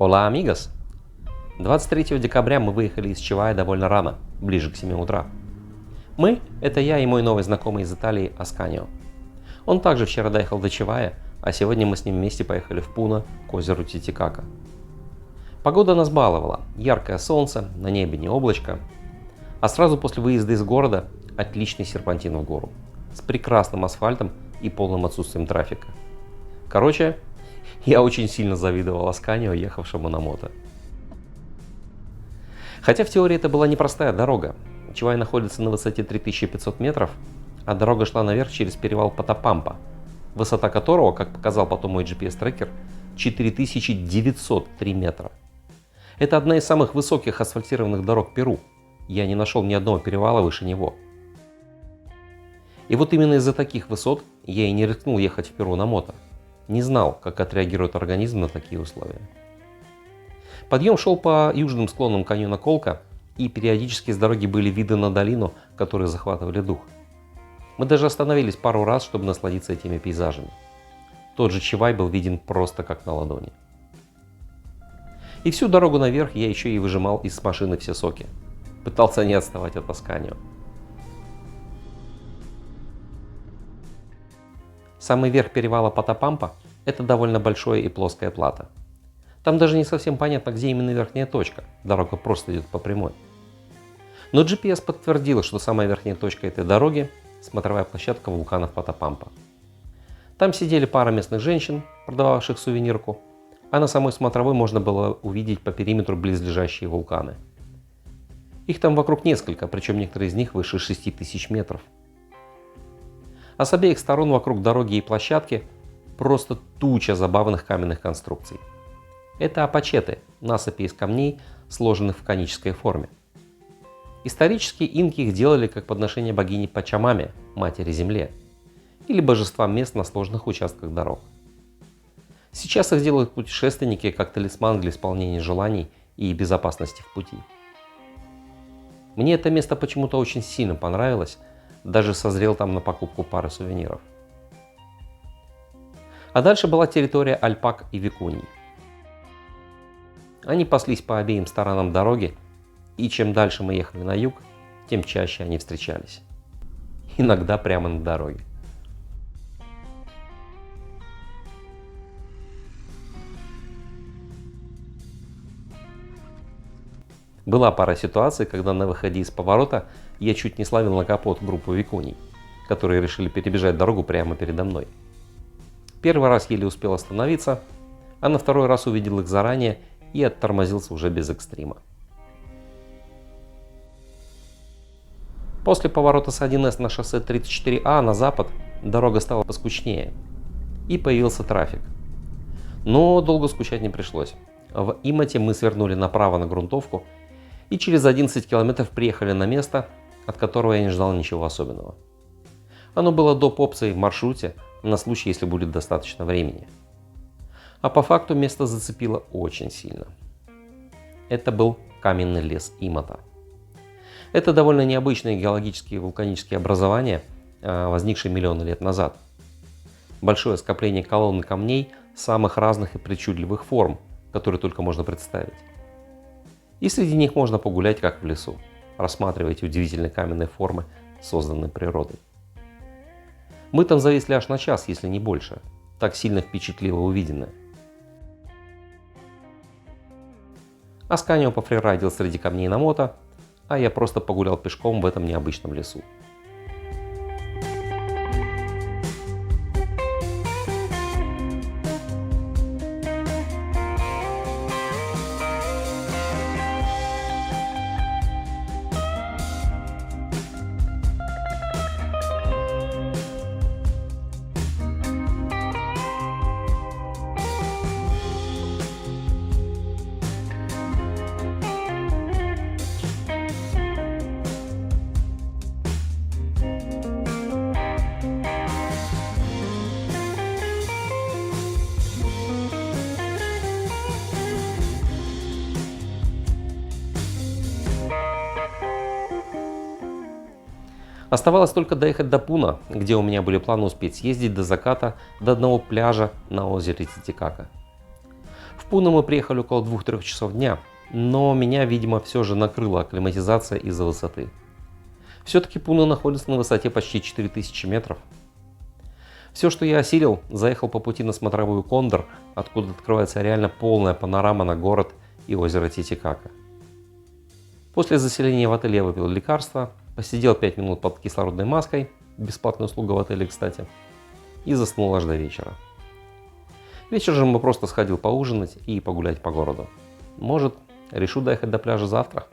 Hola, amigos! 23 декабря мы выехали из Чивая довольно рано, ближе к 7 утра. Мы – это я и мой новый знакомый из Италии Асканио. Он также вчера доехал до Чивая, а сегодня мы с ним вместе поехали в Пуна к озеру Титикака. Погода нас баловала, яркое солнце, на небе не облачко, а сразу после выезда из города отличный серпантин в гору, с прекрасным асфальтом и полным отсутствием трафика. Короче, я очень сильно завидовал Асканио, ехавшему на мото. Хотя в теории это была непростая дорога. Чивай находится на высоте 3500 метров, а дорога шла наверх через перевал Патапампа, высота которого, как показал потом мой GPS-трекер, 4903 метра. Это одна из самых высоких асфальтированных дорог Перу. Я не нашел ни одного перевала выше него. И вот именно из-за таких высот я и не рискнул ехать в Перу на мото. Не знал, как отреагирует организм на такие условия. Подъем шел по южным склонам каньона Колка, и периодически с дороги были виды на долину, которые захватывали дух. Мы даже остановились пару раз, чтобы насладиться этими пейзажами. Тот же Чивай был виден просто как на ладони. И всю дорогу наверх я еще и выжимал из машины все соки. Пытался не отставать от Асканио. Самый верх перевала Патапампа – это довольно большое и плоское плато. Там даже не совсем понятно, где именно верхняя точка, дорога просто идет по прямой. Но GPS подтвердил, что самая верхняя точка этой дороги – смотровая площадка вулканов Патапампа. Там сидели пара местных женщин, продававших сувенирку, а на самой смотровой можно было увидеть по периметру близлежащие вулканы. Их там вокруг несколько, причем некоторые из них выше 6000 метров. А с обеих сторон вокруг дороги и площадки просто туча забавных каменных конструкций. Это апачеты, насыпи из камней, сложенных в конической форме. Исторически инки их делали как подношение богини Пачамаме, матери Земле, или божествам мест на сложных участках дорог. Сейчас их делают путешественники как талисман для исполнения желаний и безопасности в пути. Мне это место почему-то очень сильно понравилось, даже созрел там на покупку пары сувениров. А дальше была территория альпак и викуний. Они паслись по обеим сторонам дороги, и чем дальше мы ехали на юг, тем чаще они встречались. Иногда прямо на дороге. Была пара ситуаций, когда на выходе из поворота я чуть не словил на капот группу викуний, которые решили перебежать дорогу прямо передо мной. Первый раз еле успел остановиться, а на второй раз увидел их заранее и оттормозился уже без экстрима. После поворота с 1С на шоссе 34А на запад дорога стала поскучнее, и появился трафик. Но долго скучать не пришлось. В Имате мы свернули направо на грунтовку и через 11 километров приехали на место, от которого я не ждал ничего особенного. Оно было доп. Опцией в маршруте на случай, если будет достаточно времени. А по факту место зацепило очень сильно. Это был каменный лес Имата. Это довольно необычные геологические и вулканические образования, возникшие миллионы лет назад. Большое скопление колонн и камней самых разных и причудливых форм, которые только можно представить. И среди них можно погулять как в лесу, рассматривая эти удивительные каменные формы, созданные природой. Мы там зависли аж на час, если не больше. Так сильно впечатлило увиденное. Асканио пофрирайдил среди камней на мото, а я просто погулял пешком в этом необычном лесу. Оставалось только доехать до Пуна, где у меня были планы успеть съездить до заката до одного пляжа на озере Титикака. В Пуну мы приехали около 2-3 часов дня, но меня, видимо, все же накрыла акклиматизация из-за высоты. Все-таки Пуна находится на высоте почти 4000 метров. Все, что я осилил, заехал по пути на смотровую Кондор, откуда открывается реально полная панорама на город и озеро Титикака. После заселения в отель я выпил лекарства, посидел 5 минут под кислородной маской, бесплатная услуга в отеле, кстати, и заснул аж до вечера. Вечером я просто сходил поужинать и погулять по городу. Может, решу доехать до пляжа завтра.